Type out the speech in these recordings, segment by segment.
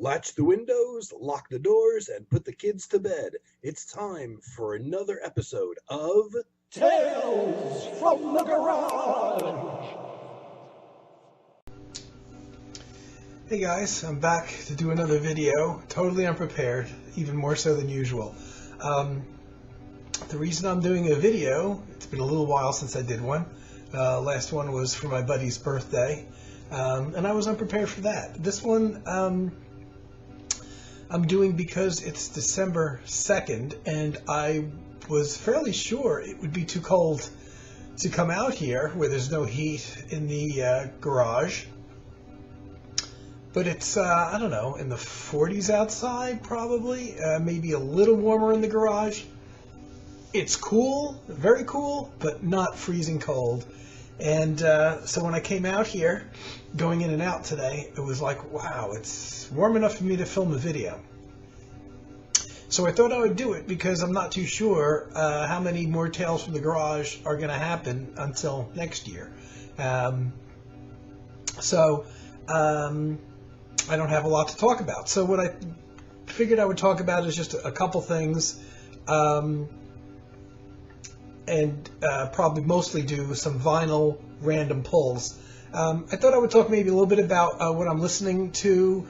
Latch the windows, lock the doors, and put the kids to bed. It's time for another episode of Tales from the Garage. Hey guys, I'm back to do another video, totally unprepared, even more so than usual. The reason I'm doing a video, it's been a little while since I did one. Last one was for my buddy's birthday, and I was unprepared for that. This one I'm doing because it's December 2nd, and I was fairly sure it would be too cold to come out here where there's no heat in the garage. But it's, I don't know, in the 40s outside, probably. Maybe a little warmer in the garage. It's cool, very cool, but not freezing cold. And so when I came out here, going in and out today, it was like, wow, it's warm enough for me to film a video. So I thought I would do it because I'm not too sure how many more Tales from the Garage are going to happen until next year. I don't have a lot to talk about. So what I figured I would talk about is just a couple things, and probably mostly do some vinyl random pulls. I thought I would talk maybe a little bit about what I'm listening to.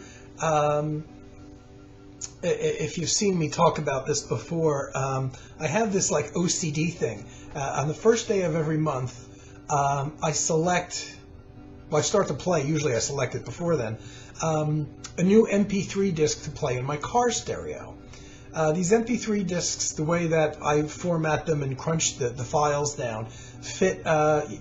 If you've seen me talk about this before, I have this like OCD thing. On the first day of every month, I select, well, I start to play, usually I select it before then, a new MP3 disc to play in my car stereo. These MP3 discs, the way that I format them and crunch the files down, fit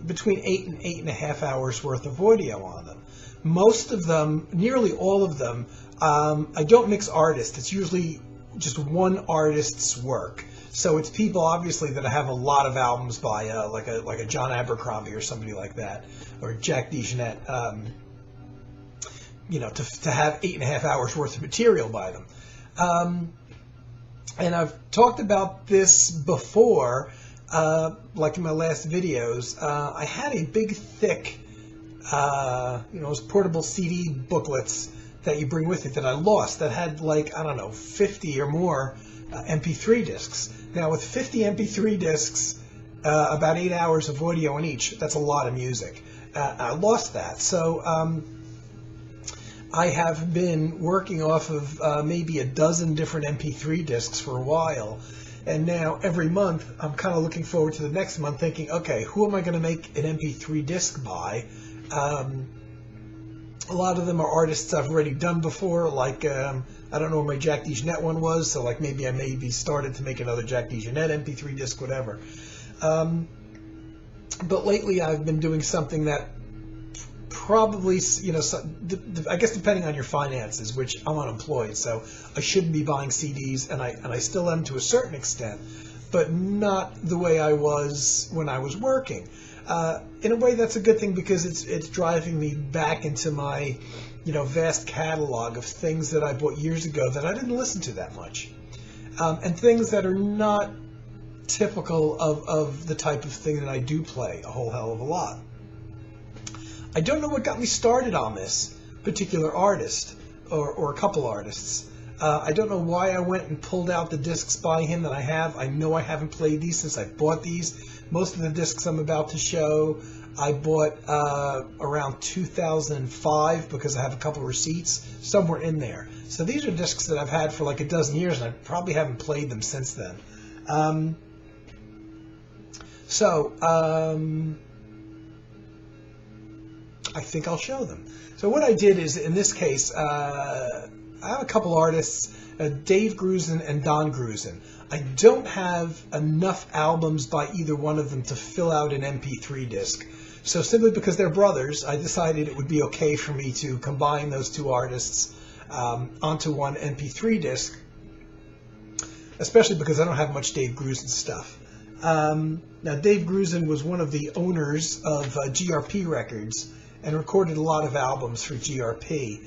between 8 and 8.5 hours worth of audio on them. Most of them, nearly all of them, I don't mix artists. It's usually just one artist's work. So it's people, obviously, that have a lot of albums by, like a John Abercrombie or somebody like that, or Jack DeJohnette, you know, to have 8.5 hours worth of material by them. And I've talked about this before, like in my last videos. I had a big, thick, you know, those portable CD booklets that you bring with it that I lost that had, like, I don't know, 50 or more MP3 discs. Now, with 50 MP3 discs, about 8 hours of audio in each, that's a lot of music. I lost that. So I have been working off of maybe a dozen different MP3 discs for a while. And now every month I'm kind of looking forward to the next month thinking, okay, who am I going to make an MP3 disc by? A lot of them are artists I've already done before, like, I don't know where my Jack DeJohnette one was, so like maybe I maybe started to make another Jack DeJohnette MP3 disc, whatever. But lately I've been doing something that probably, you know, I guess depending on your finances, which I'm unemployed, so I shouldn't be buying CDs, and I still am to a certain extent, but not the way I was when I was working. In a way, that's a good thing because it's driving me back into my, you know, vast catalog of things that I bought years ago that I didn't listen to that much, and things that are not typical of the type of thing that I do play a whole hell of a lot. I don't know what got me started on this particular artist, or a couple artists. I don't know why I went and pulled out the discs by him that I have. I know I haven't played these since I bought these. Most of the discs I'm about to show I bought around 2005 because I have a couple of receipts somewhere in there. So these are discs that I've had for like a dozen years, and I probably haven't played them since then. I think I'll show them. So what I did is, in this case, I have a couple artists, Dave Grusin and Don Grusin. I don't have enough albums by either one of them to fill out an MP3 disc. So simply because they're brothers, I decided it would be okay for me to combine those two artists onto one MP3 disc, especially because I don't have much Dave Grusin stuff. Now, Dave Grusin was one of the owners of GRP Records and recorded a lot of albums for GRP.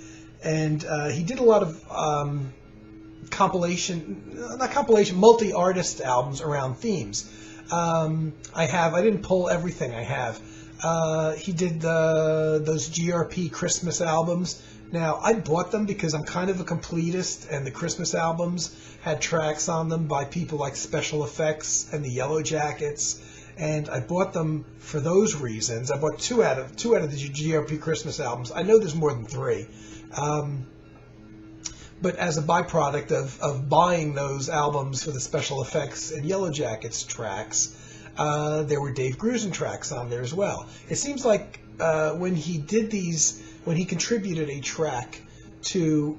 And he did a lot of multi-artist albums around themes. I didn't pull everything I have. He did those GRP Christmas albums Now, I bought them because I'm kind of a completist, and the Christmas albums had tracks on them by people like Special Effects and the Yellow Jackets, and I bought them for those reasons. I bought two out of the GRP Christmas albums. I know there's more than three. But as a byproduct of buying those albums for the Special Effects and Yellow Jackets tracks, there were Dave Grusin tracks on there as well. It seems like when he did these, when he contributed a track to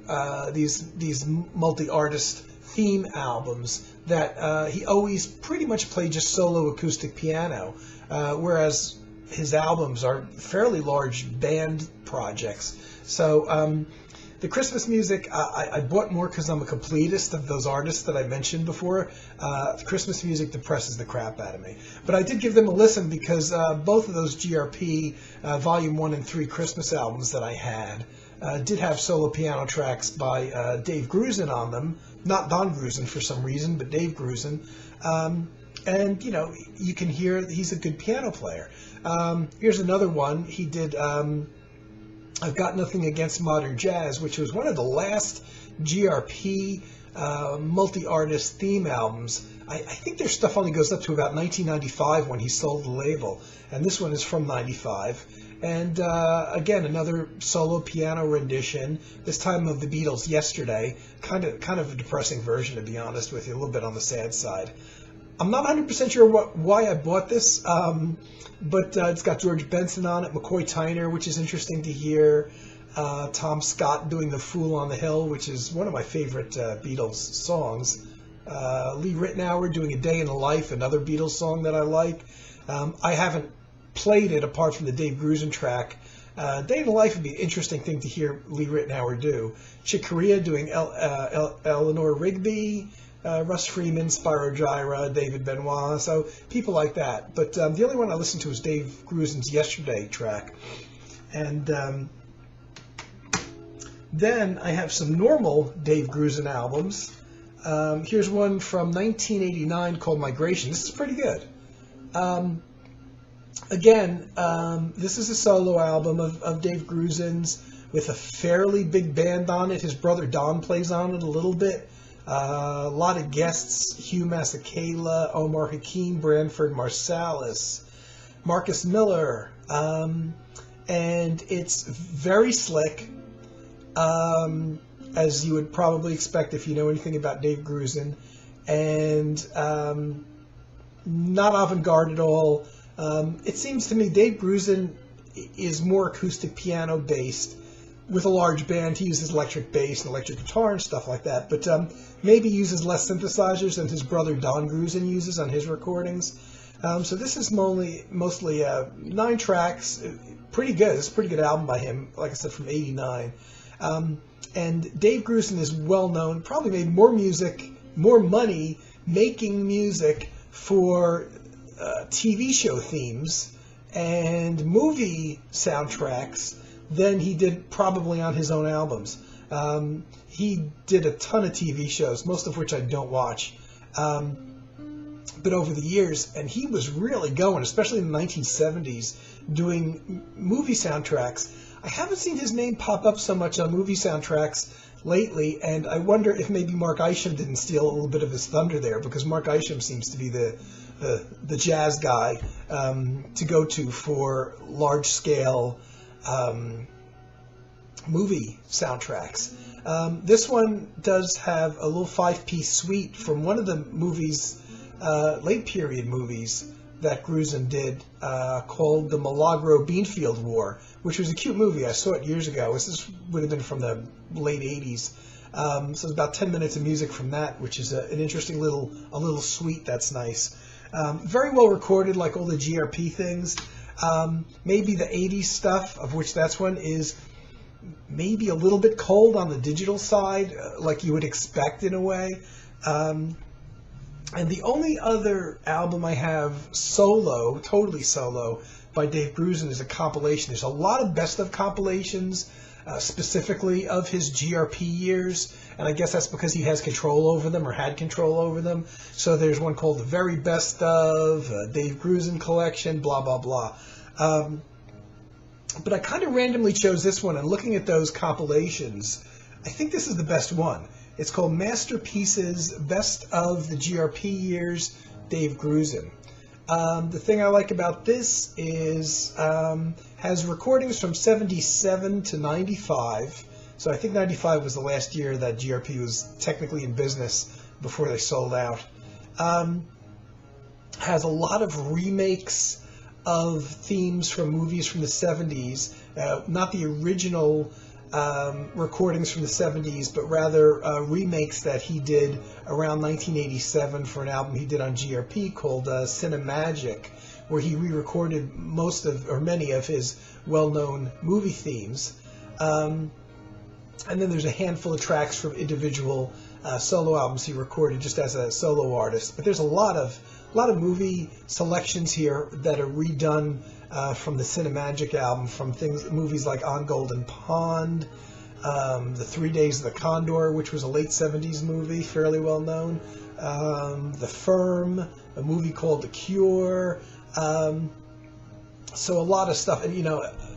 these multi-artist theme albums, that he always pretty much played just solo acoustic piano, whereas his albums are fairly large band projects. So the Christmas music, I bought more because I'm a completist of those artists that I mentioned before. The Christmas music depresses the crap out of me. But I did give them a listen because both of those GRP Volume 1 and 3 Christmas albums that I had did have solo piano tracks by Dave Grusin on them. Not Don Grusin for some reason, but Dave Grusin. And, you know, you can hear he's a good piano player. Here's another one. He did I've Got Nothing Against Modern Jazz, which was one of the last GRP multi-artist theme albums. I think their stuff only goes up to about 1995 when he sold the label, and this one is from 95. And again, another solo piano rendition, this time of the Beatles' Yesterday, kind of a depressing version, to be honest with you, a little bit on the sad side. I'm not 100% sure why I bought this, but it's got George Benson on it, McCoy Tyner, which is interesting to hear, Tom Scott doing The Fool on the Hill, which is one of my favorite Beatles songs, Lee Ritenour doing A Day in the Life, another Beatles song that I like. I haven't played it apart from the Dave Grusin track. Day in the Life would be an interesting thing to hear Lee Ritenour do. Chick Corea doing Eleanor Rigby, Russ Freeman, Spyro Gyra, David Benoit, so people like that. But the only one I listened to was Dave Grusin's Yesterday track. And then I have some normal Dave Grusin albums. Here's one from 1989 called Migration. This is pretty good. Again, this is a solo album of Dave Grusin's with a fairly big band on it. His brother Don plays on it a little bit. A lot of guests: Hugh Masekela, Omar Hakim, Branford Marsalis, Marcus Miller, and it's very slick, as you would probably expect if you know anything about Dave Grusin, and not avant-garde at all. It seems to me Dave Grusin is more acoustic piano based. With a large band, he uses electric bass and electric guitar and stuff like that, but maybe uses less synthesizers than his brother Don Grusin uses on his recordings. So this is mostly 9 tracks, pretty good. It's a pretty good album by him, like I said, from '89. And Dave Grusin is well known, probably made more money making music for TV show themes and movie soundtracks than he did probably on his own albums. He did a ton of TV shows, most of which I don't watch, but over the years, and he was really going, especially in the 1970s, doing movie soundtracks. I haven't seen his name pop up so much on movie soundtracks lately, and I wonder if maybe Mark Isham didn't steal a little bit of his thunder there, because Mark Isham seems to be the jazz guy to go to for large-scale movie soundtracks. This one does have a little 5-piece suite from one of the movies, late period movies that Grusin did, called The Milagro Beanfield War, which was a cute movie. I saw it years ago. This would have been from the late 80s. So it's about 10 minutes of music from that, which is an interesting little suite that's nice. Very well recorded, like all the GRP things. Maybe the 80s stuff, of which that's one, is maybe a little bit cold on the digital side, like you would expect in a way. And the only other album I have solo, totally solo, by Dave Grusin is a compilation. There's a lot of best of compilations, specifically of his GRP years, and I guess that's because he has control over them, or had control over them. So there's one called The Very Best Of, Dave Grusin Collection, blah, blah, blah. But I kind of randomly chose this one, and looking at those compilations, I think this is the best one. It's called Masterpieces, Best of the GRP Years, Dave Grusin. The thing I like about this is has recordings from 77 to 95. So I think 95 was the last year that GRP was technically in business before they sold out. Has a lot of remakes of themes from movies from the 70s, not the original recordings from the 70s, but rather remakes that he did around 1987 for an album he did on GRP called Cinemagic, where he re-recorded most of, or many of, his well-known movie themes. And then there's a handful of tracks from individual solo albums he recorded just as a solo artist. But there's a lot of movie selections here that are redone from the Cinemagic album, from movies like On Golden Pond, The 3 Days of the Condor, which was a late 70s movie, fairly well known, The Firm, a movie called The Cure. So a lot of stuff, and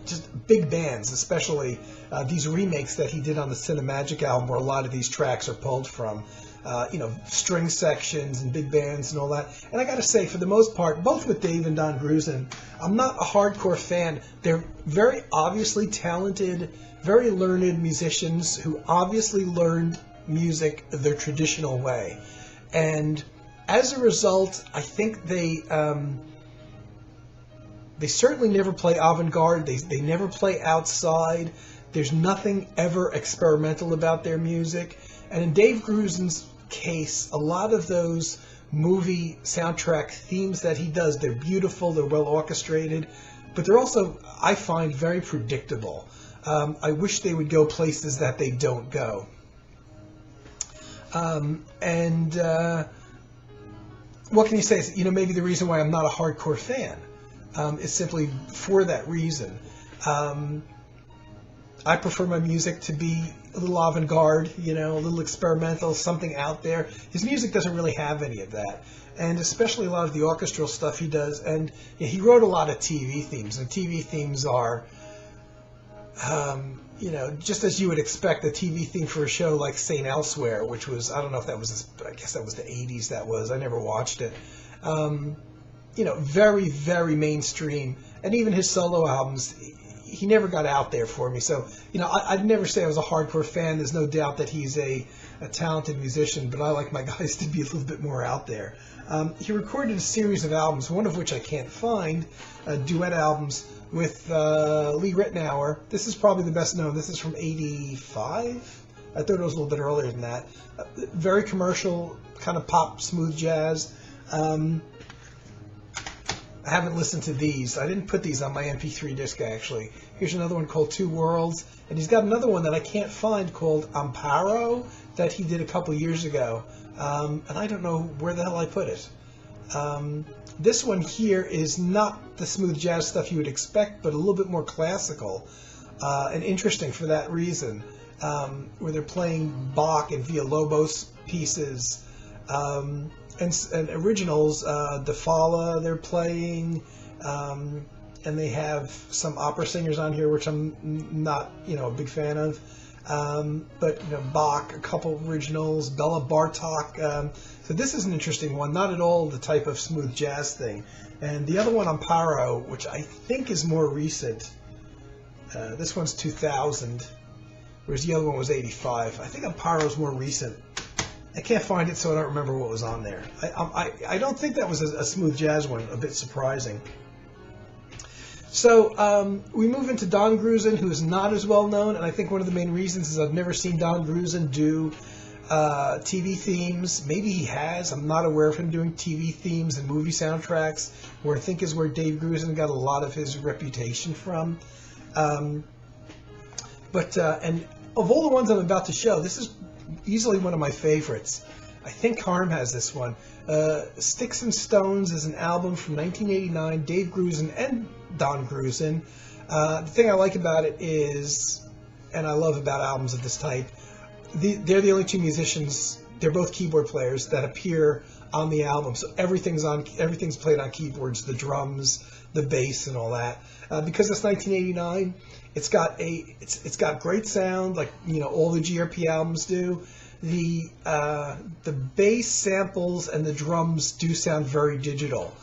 just big bands, especially these remakes that he did on the Cinemagic album, where a lot of these tracks are pulled from. String sections and big bands and all that. And I got to say, for the most part, both with Dave and Don Grusin, I'm not a hardcore fan. They're very obviously talented, very learned musicians who obviously learned music their traditional way. And as a result, I think they certainly never play avant-garde. They never play outside. There's nothing ever experimental about their music. And in Dave Grusin's case, a lot of those movie soundtrack themes that he does, they're beautiful, they're well orchestrated, but they're also, I find, very predictable. I wish they would go places that they don't go. What can you say? Maybe the reason why I'm not a hardcore fan is simply for that reason. I prefer my music to be a little avant-garde, a little experimental, something out there. His music doesn't really have any of that, and especially a lot of the orchestral stuff he does. And he wrote a lot of TV themes, and TV themes are, just as you would expect, a TV theme for a show like St. Elsewhere, which was, I don't know if that was, I guess that was the 80s that was, I never watched it. Very, very mainstream, and even his solo albums, he never got out there for me. So, I'd never say I was a hardcore fan. There's no doubt that he's a talented musician, but I like my guys to be a little bit more out there. He recorded a series of albums, one of which I can't find, duet albums with Lee Ritenour. This is probably the best known. This is from 85? I thought it was a little bit earlier than that. Very commercial, kind of pop, smooth jazz. I haven't listened to these. I didn't put these on my MP3 disc, actually. Here's another one called Two Worlds. And he's got another one that I can't find called Amparo that he did a couple years ago. And I don't know where the hell I put it. This one here is not the smooth jazz stuff you would expect, but a little bit more classical and interesting for that reason, where they're playing Bach and Villalobos pieces. And originals, De Falla they're playing, and they have some opera singers on here, which I'm not, a big fan of. But Bach, a couple originals, Bela Bartok. So this is an interesting one, not at all the type of smooth jazz thing. And the other one, Amparo, which I think is more recent. This one's 2000, whereas the other one was 85. I think Amparo's more recent. I can't find it, so I don't remember what was on there. I don't think that was a smooth jazz one, a bit surprising. So we move into Don Grusin, who is not as well known, and I think one of the main reasons is I've never seen Don Grusin do TV themes. Maybe he has. I'm not aware of him doing TV themes and movie soundtracks, where I think is where Dave Grusin got a lot of his reputation from. And of all the ones I'm about to show, this is easily one of my favorites. I think Harm has this one. Sticks and Stones is an album from 1989, Dave Grusin and Don Grusin. The thing I like about it is, and I love about albums of this type, they're the only two musicians, they're both keyboard players, that appear on the album. So everything's played on keyboards, the drums, the bass and all that. Because it's 1989, it's got great sound, like all the GRP albums do. The bass samples and the drums do sound very digital.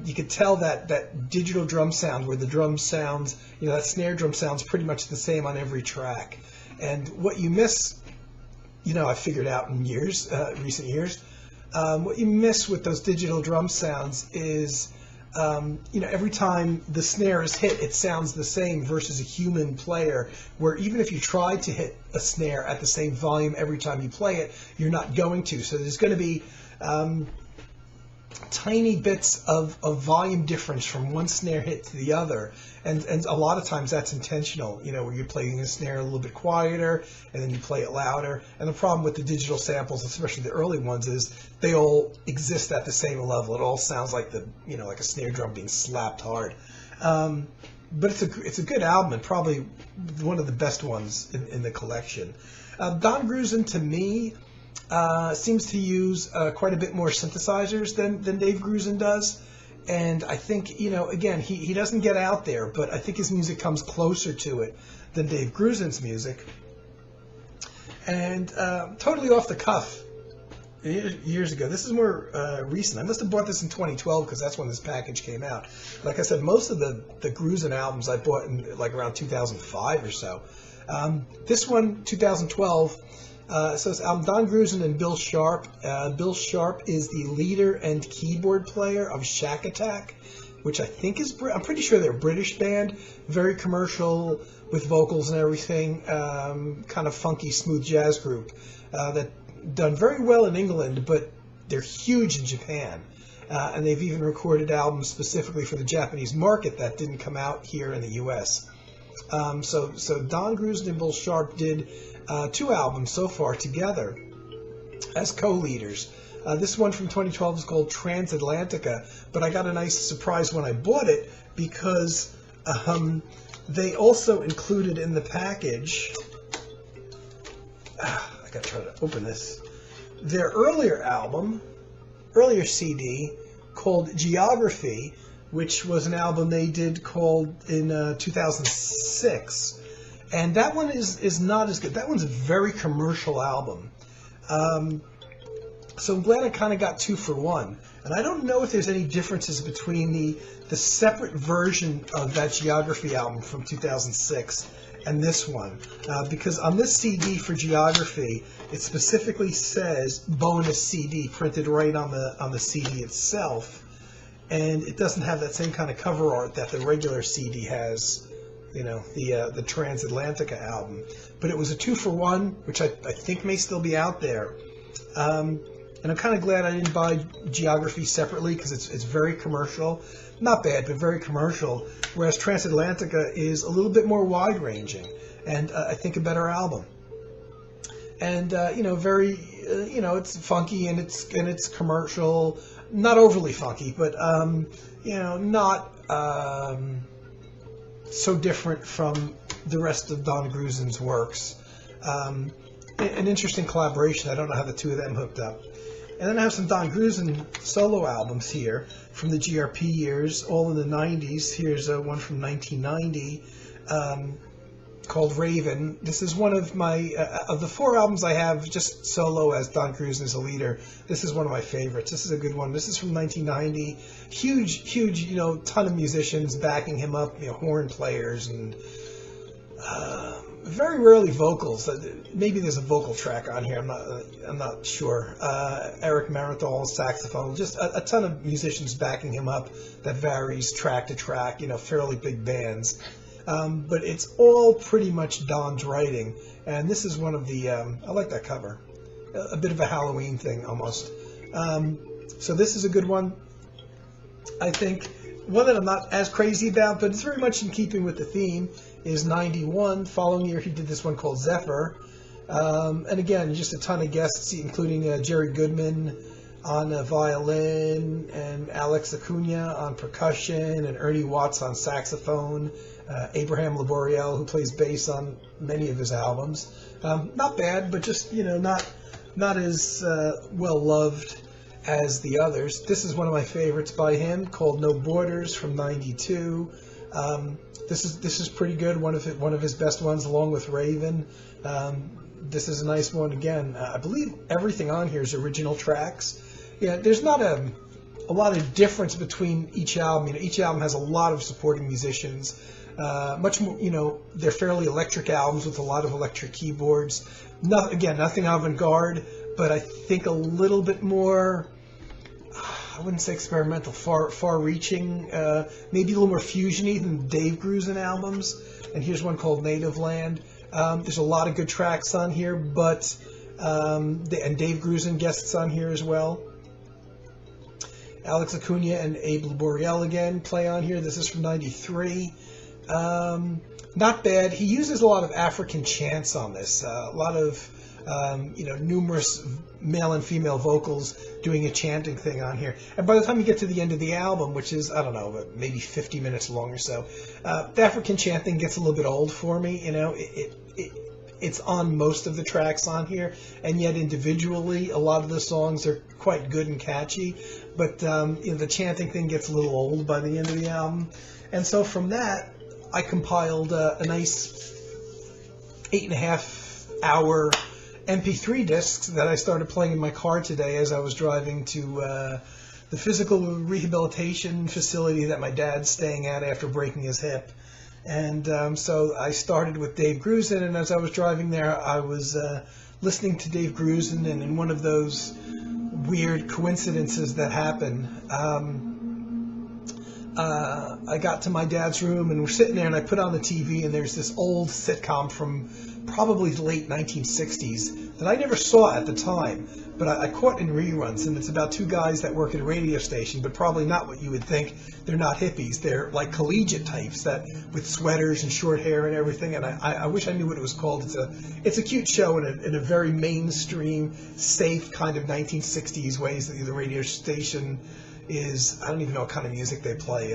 You could tell that digital drum sound, where the drum sounds, that snare drum sounds pretty much the same on every track. And what you miss, I figured out in recent years, what you miss with those digital drum sounds is, every time the snare is hit, it sounds the same versus a human player, where even if you try to hit a snare at the same volume every time you play it, you're not going to. So there's going to be tiny bits of volume difference from one snare hit to the other, and a lot of times that's intentional, where you're playing the snare a little bit quieter and then you play it louder. And the problem with the digital samples, especially the early ones, is they all exist at the same level. It all sounds like like a snare drum being slapped hard. But it's a good album, and probably one of the best ones in the collection. Don Grusin, to me, seems to use quite a bit more synthesizers than Dave Grusin does. And I think, again, he doesn't get out there, but I think his music comes closer to it than Dave Grusin's music. And totally off the cuff, years ago, this is more recent. I must have bought this in 2012 because that's when this package came out. Like I said, most of the Grusin albums I bought in around 2005 or so. This one, 2012, so it's Don Grusin and Bill Sharp. Bill Sharp is the leader and keyboard player of Shack Attack, which I think is, I'm pretty sure they're a British band, very commercial with vocals and everything, kind of funky, smooth jazz group that done very well in England, but they're huge in Japan. And they've even recorded albums specifically for the Japanese market that didn't come out here in the U.S. So Don Grusin and Bill Sharp did 2 albums so far together as co-leaders. This one from 2012 is called Transatlantica, but I got a nice surprise when I bought it because they also included in the package, I gotta try to open this, their earlier CD called Geography, which was an album they did called in 2006. And that one is not as good. That one's a very commercial album. So I'm glad I kind of got 2 for 1. And I don't know if there's any differences between the separate version of that Geography album from 2006 and this one. Because on this CD for Geography, it specifically says bonus CD printed right on the CD itself. And it doesn't have that same kind of cover art that the regular CD has. The Transatlantica album. But it was a 2 for 1, which I think may still be out there. And I'm kind of glad I didn't buy Geography separately because it's very commercial. Not bad, but very commercial. Whereas Transatlantica is a little bit more wide-ranging and I think a better album. And, very, it's funky and it's commercial. Not overly funky, but, not... so different from the rest of Don Grusin's works. An interesting collaboration. I don't know how the 2 of them hooked up. And then I have some Don Grusin solo albums here from the GRP years, all in the 90s. Here's one from 1990 called Raven. This is one of my, of the 4 albums I have just solo as Don Grusin as a leader, this is one of my favorites. This is a good one. This is from 1990. Huge, ton of musicians backing him up, horn players and very rarely vocals. Maybe there's a vocal track on here. I'm not sure. Eric Marienthal, saxophone. Just a ton of musicians backing him up. That varies track to track. Fairly big bands. But it's all pretty much Don's writing. And this is one of the. I like that cover. A bit of a Halloween thing almost. So this is a good one. I think one that I'm not as crazy about, but it's very much in keeping with the theme, is 91. Following year, he did this one called Zephyr. And again, just a ton of guests, including Jerry Goodman on violin, and Alex Acuna on percussion, and Ernie Watts on saxophone, Abraham Laboriel, who plays bass on many of his albums. Not bad, but just, not as well loved as the others. This is one of my favorites by him, called No Borders from '92. This is pretty good. One of his best ones, along with Raven. This is a nice one again. I believe everything on here is original tracks. Yeah, there's not a lot of difference between each album. You know, each album has a lot of supporting musicians. Much more, you know, they're fairly electric albums with a lot of electric keyboards. Nothing avant-garde, but I think a little bit more, I wouldn't say experimental, far-reaching, maybe a little more fusiony than Dave Grusin albums. And here's one called Native Land. There's a lot of good tracks on here, but and Dave Grusin guests on here as well. Alex Acuna and Abe Laboriel again play on here. This is from '93. Not bad. He uses a lot of African chants on this. A lot of numerous male and female vocals doing a chanting thing on here. And by the time you get to the end of the album, which is, I don't know, maybe 50 minutes long or so, the African chanting gets a little bit old for me. You know, it's on most of the tracks on here, and yet individually, a lot of the songs are quite good and catchy. But the chanting thing gets a little old by the end of the album. And so from that, I compiled a nice 8.5-hour MP3 discs that I started playing in my car today as I was driving to the physical rehabilitation facility that my dad's staying at after breaking his hip. And so I started with Dave Grusin, and as I was driving there, I was listening to Dave Grusin, and in one of those weird coincidences that happen, I got to my dad's room, and we're sitting there, and I put on the TV, and there's this old sitcom from probably the late 1960s that I never saw at the time, but I caught in reruns, and it's about two guys that work at a radio station, but probably not what you would think. They're not hippies. They're like collegiate types that with sweaters and short hair and everything, and I wish I knew what it was called. It's a cute show in a very mainstream, safe kind of 1960s ways that the radio station is. I don't even know what kind of music they play,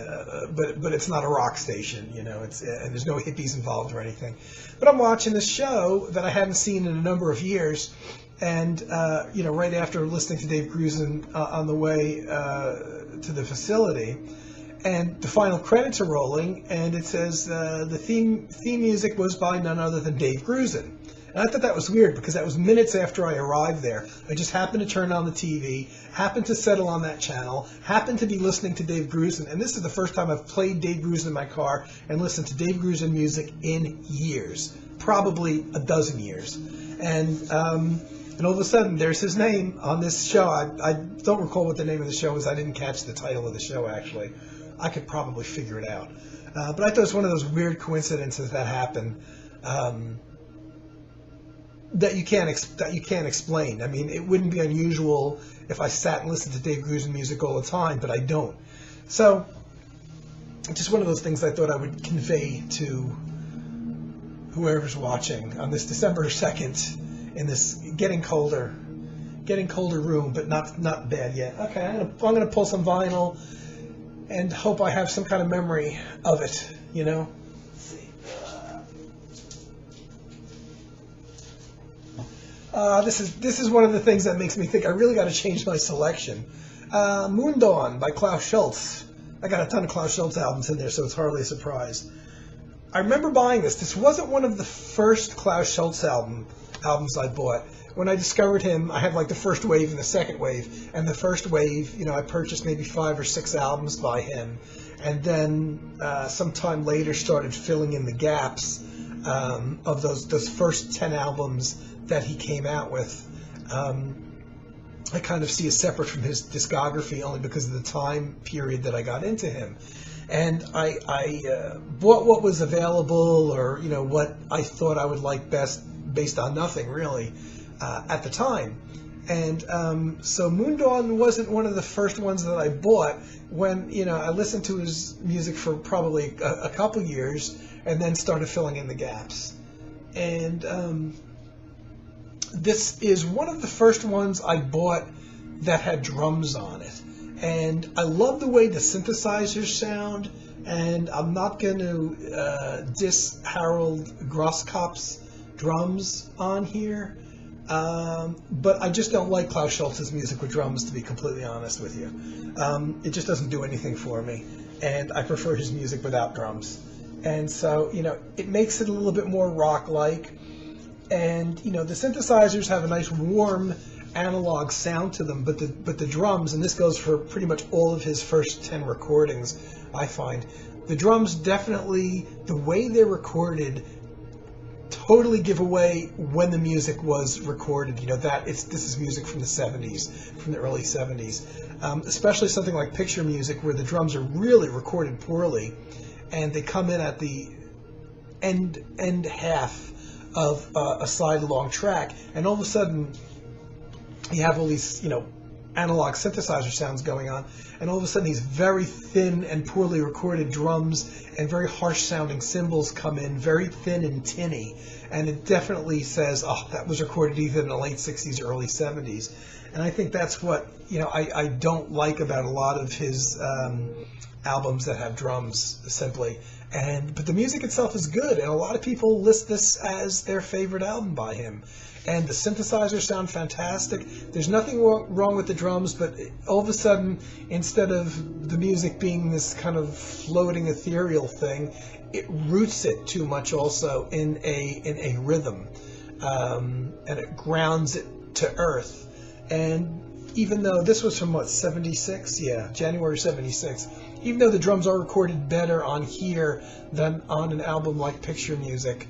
but it's not a rock station, you know. And there's no hippies involved or anything. But I'm watching this show that I hadn't seen in a number of years, and right after listening to Dave Grusin on the way to the facility, and the final credits are rolling, and it says the theme music was by none other than Dave Grusin. And I thought that was weird because that was minutes after I arrived there. I just happened to turn on the TV, happened to settle on that channel, happened to be listening to Dave Grusin, and this is the first time I've played Dave Grusin in my car and listened to Dave Grusin music in years, probably a dozen years. And all of a sudden, there's his name on this show. I don't recall what the name of the show is. I didn't catch the title of the show, actually. I could probably figure it out. But I thought it was one of those weird coincidences that happen. That you can't explain. I mean, it wouldn't be unusual if I sat and listened to Dave Grusin music all the time, but I don't. So, just one of those things I thought I would convey to whoever's watching on this December 2nd in this getting colder room, but not bad yet. Okay, I'm gonna pull some vinyl and hope I have some kind of memory of it. You know. This is one of the things that makes me think I really got to change my selection. Moon Dawn by Klaus Schulze. I got a ton of Klaus Schulze albums in there, so it's hardly a surprise. I remember buying this. This wasn't one of the first Klaus Schulze albums I bought. When I discovered him, I had like the first wave and the second wave. And the first wave, I purchased maybe 5 or 6 albums by him. And then sometime later started filling in the gaps of those first 10 albums that he came out with. I kind of see it separate from his discography only because of the time period that I got into him. And I bought what was available, or what I thought I would like best, based on nothing really at the time. And so Moon Dawn wasn't one of the first ones that I bought. When I listened to his music for probably a couple years, and then started filling in the gaps. And this is one of the first ones I bought that had drums on it. And I love the way the synthesizers sound, and I'm not going to diss Harold Grosskopf's drums on here. But I just don't like Klaus Schulze's music with drums, to be completely honest with you. It just doesn't do anything for me, and I prefer his music without drums. And so, it makes it a little bit more rock-like, and, the synthesizers have a nice warm analog sound to them, but the drums, and this goes for pretty much all of his first 10 recordings, I find, the drums definitely, the way they're recorded, totally give away when the music was recorded. This is music from the 70s, from the early 70s, especially something like picture music where the drums are really recorded poorly, and they come in at the end half of a slide-along track, and all of a sudden you have all these, analog synthesizer sounds going on, and all of a sudden these very thin and poorly recorded drums and very harsh sounding cymbals come in, very thin and tinny, and it definitely says, oh, that was recorded either in the late 60s or early 70s. And I think that's what, I don't like about a lot of his albums that have drums, simply. But the music itself is good, and a lot of people list this as their favorite album by him. And the synthesizers sound fantastic. There's nothing wrong with the drums, but all of a sudden, instead of the music being this kind of floating ethereal thing, it roots it too much also in a rhythm, and it grounds it to earth. And even though this was from 76? Yeah, January 76. Even though the drums are recorded better on here than on an album like Picture Music,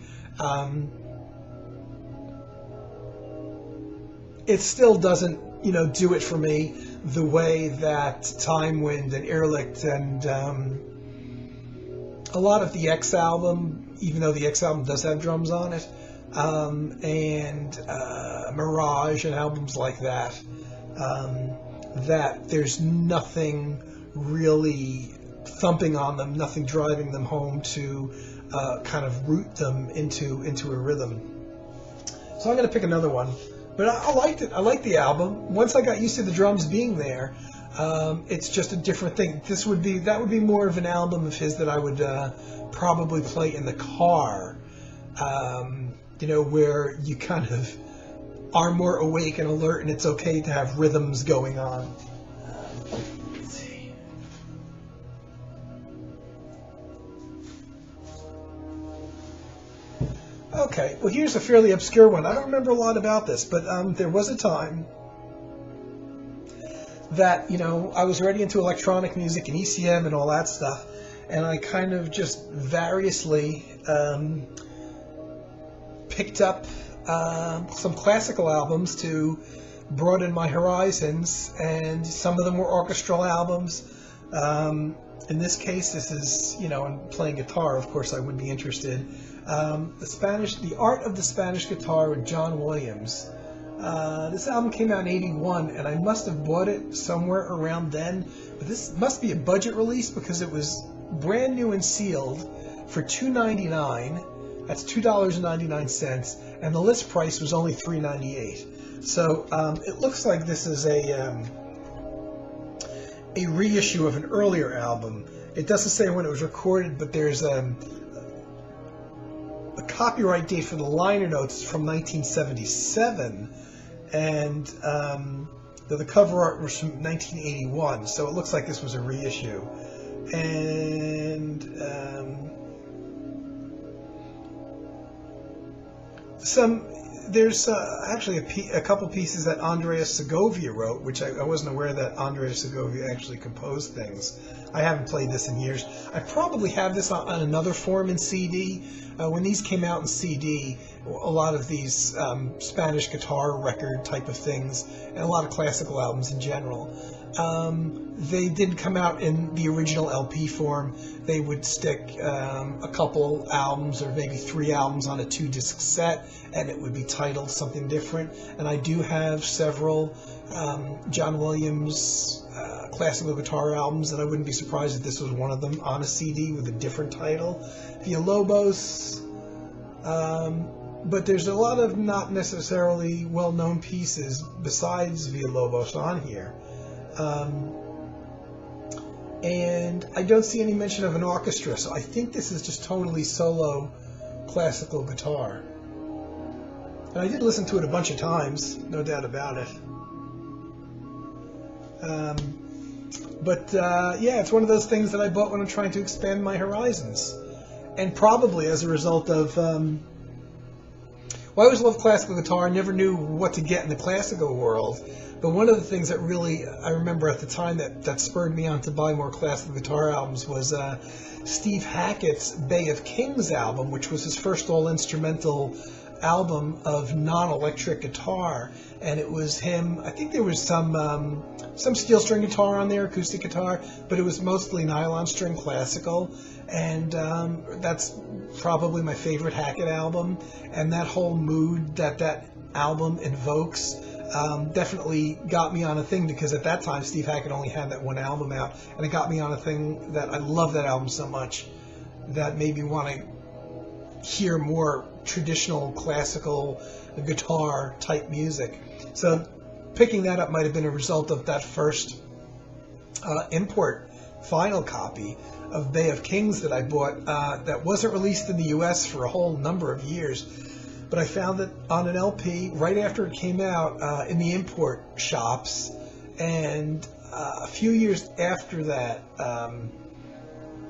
it still doesn't, do it for me the way that Time Wind and Irrlicht and a lot of the X album, even though the X album does have drums on it, and Mirage and albums like that, that there's nothing really thumping on them, nothing driving them home to kind of root them into a rhythm. So I'm going to pick another one. But I liked it. I liked the album. Once I got used to the drums being there, it's just a different thing. That would be more of an album of his that I would probably play in the car, where you kind of are more awake and alert, and it's okay to have rhythms going on. Let's see. Okay, well, here's a fairly obscure one. I don't remember a lot about this, but there was a time that, I was already into electronic music and ECM and all that stuff, and I kind of just variously picked up some classical albums to broaden my horizons, and some of them were orchestral albums. In this case, this is, I'm playing guitar, of course I would be interested. The Art of the Spanish Guitar with John Williams. This album came out in 81, and I must have bought it somewhere around then, but this must be a budget release because it was brand new and sealed for $2.99. That's $2.99, and the list price was only $3.98. So it looks like this is a reissue of an earlier album. It doesn't say when it was recorded, but there's a copyright date for the liner notes from 1977, and the cover art was from 1981, so it looks like this was a reissue. And there's actually a couple pieces that Andreas Segovia wrote, which I wasn't aware that Andreas Segovia actually composed things. I haven't played this in years. I probably have this on another form in CD. When these came out in CD, a lot of these Spanish guitar record type of things, and a lot of classical albums in general, they didn't come out in the original LP form. They would stick a couple albums or maybe 3 albums on a 2-disc set, and it would be titled something different. And I do have several John Williams classical guitar albums, and I wouldn't be surprised if this was one of them on a CD with a different title. Villalobos, but there's a lot of not necessarily well-known pieces besides Villalobos on here. And I don't see any mention of an orchestra, so I think this is just totally solo classical guitar. And I did listen to it a bunch of times, no doubt about it. Yeah, it's one of those things that I bought when I'm trying to expand my horizons. And probably as a result of, well, I always loved classical guitar. I never knew what to get in the classical world. But one of the things that really, I remember at the time that spurred me on to buy more classical guitar albums was Steve Hackett's Bay of Kings album, which was his first all-instrumental album of non-electric guitar. And it was him, I think there was some steel string guitar on there, acoustic guitar, but it was mostly nylon string classical. And that's probably my favorite Hackett album. And that whole mood that album invokes definitely got me on a thing, because at that time Steve Hackett only had that one album out, and it got me on a thing that I love that album so much that made me want to hear more traditional classical guitar type music. So picking that up might have been a result of that first import vinyl copy of Bay of Kings that I bought that wasn't released in the US for a whole number of years. But I found it on an LP right after it came out in the import shops. And a few years after that,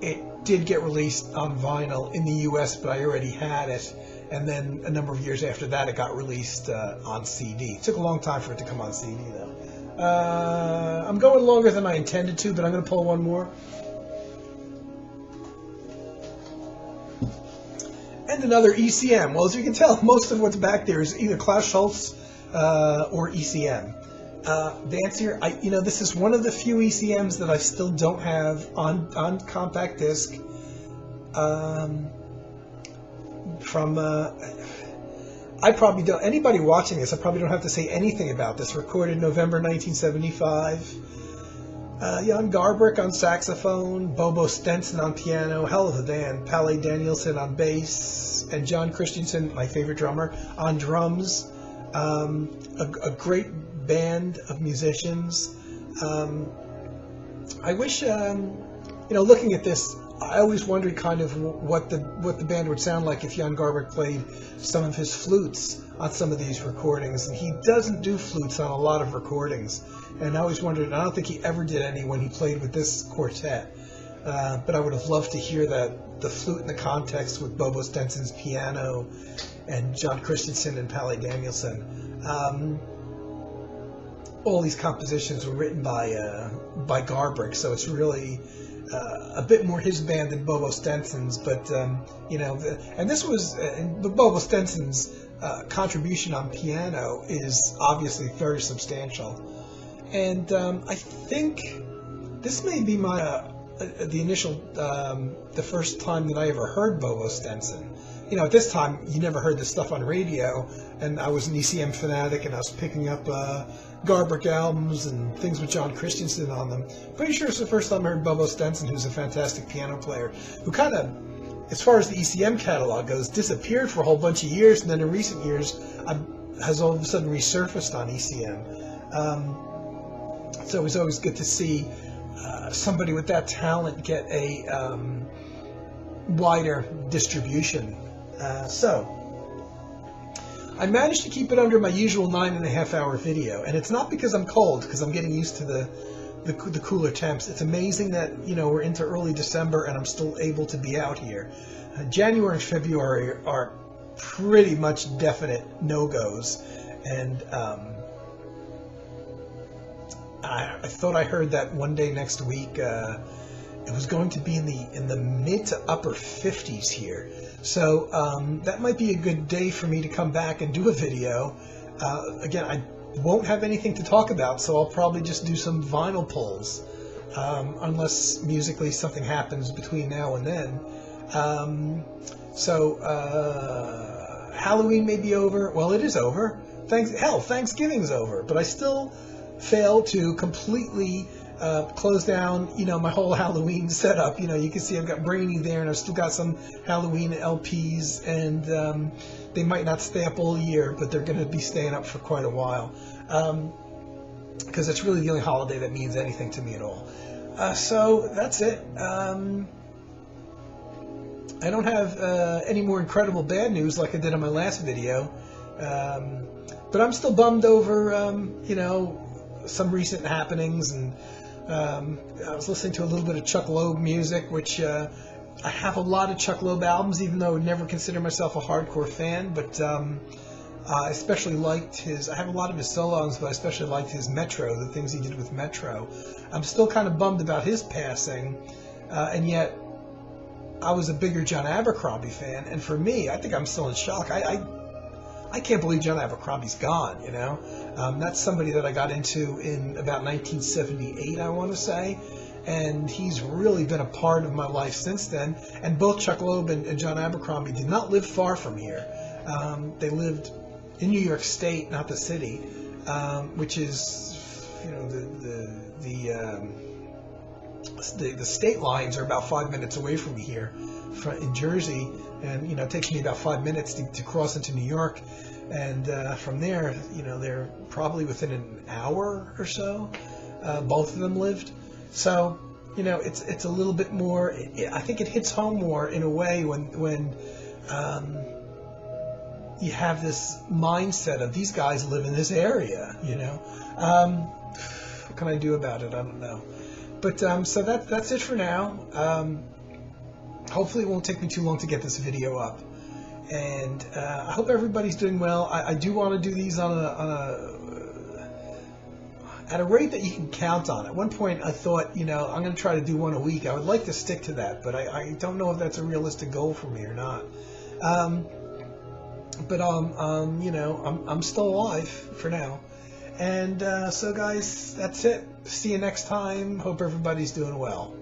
it did get released on vinyl in the US, but I already had it. And then a number of years after that, it got released on CD. It took a long time for it to come on CD, though. I'm going longer than I intended to, but I'm going to pull one more. And another ECM. Well, as you can tell, most of what's back there is either Klaus Schulze or ECM. Dance here, this is one of the few ECMs that I still don't have on compact disc. I probably don't. Anybody watching this, I probably don't have to say anything about this. Recorded November 1975. Jan Garbrick on saxophone, Bobo Stenson on piano, hell of a band, Palle Danielson on bass, and John Christensen, my favorite drummer, on drums. A great band of musicians. I wish, looking at this, I always wondered kind of what the band would sound like if Jan Garbrick played some of his flutes on some of these recordings. And he doesn't do flutes on a lot of recordings. And I always wondered, and I don't think he ever did any when he played with this quartet. But I would have loved to hear the flute in the context with Bobo Stenson's piano and John Christensen and Palle Danielson. All these compositions were written by Garbrick, so it's really a bit more his band than Bobo Stenson's. But and this was Bobo Stenson's contribution on piano is obviously very substantial. And I think this may be the first time that I ever heard Bobo Stenson. At this time, you never heard this stuff on radio, and I was an ECM fanatic, and I was picking up Garbrick albums and things with John Christensen on them. Pretty sure it's the first time I heard Bobo Stenson, who's a fantastic piano player, who kind of, as far as the ECM catalog goes, disappeared for a whole bunch of years, and then in recent years has all of a sudden resurfaced on ECM. So it was always good to see somebody with that talent get a wider distribution. So I managed to keep it under my usual 9.5-hour video, and it's not because I'm cold, because I'm getting used to the cooler temps. It's amazing that we're into early December and I'm still able to be out here. January and February are pretty much definite no-goes, and I thought I heard that one day next week it was going to be in the mid to upper 50s here. So that might be a good day for me to come back and do a video. Again, I won't have anything to talk about, so I'll probably just do some vinyl pulls, unless musically something happens between now and then. Halloween may be over. Well, it is over. Thanksgiving's over, but I still fail to completely close down, my whole Halloween setup. You can see I've got Brainy there, and I've still got some Halloween LPs, and they might not stay up all year, but they're going to be staying up for quite a while, because it's really the only holiday that means anything to me at all. So that's it. I don't have any more incredible bad news like I did on my last video. But I'm still bummed over, some recent happenings, and I was listening to a little bit of Chuck Loeb music, which I have a lot of Chuck Loeb albums, even though I would never consider myself a hardcore fan, but I especially liked I have a lot of his solo albums, but I especially liked his Metro, the things he did with Metro. I'm still kind of bummed about his passing, and yet I was a bigger John Abercrombie fan, and for me, I think I'm still in shock. I can't believe John Abercrombie's gone, That's somebody that I got into in about 1978, I want to say, and he's really been a part of my life since then. And both Chuck Loeb and John Abercrombie did not live far from here. They lived in New York State, not the city, which is, the state lines are about 5 minutes away from me here in Jersey, and it takes me about 5 minutes to cross into New York, and from there, they're probably within an hour or so. Both of them lived, so it's a little bit more. I think it hits home more in a way when you have this mindset of these guys live in this area. What can I do about it? I don't know. But so that's it for now. Hopefully it won't take me too long to get this video up, and I hope everybody's doing well. I do want to do these at a rate that you can count on. At one point I thought, I'm going to try to do one a week. I would like to stick to that, but I don't know if that's a realistic goal for me or not. But I'm still alive for now. And so guys, that's it. See you next time. Hope everybody's doing well.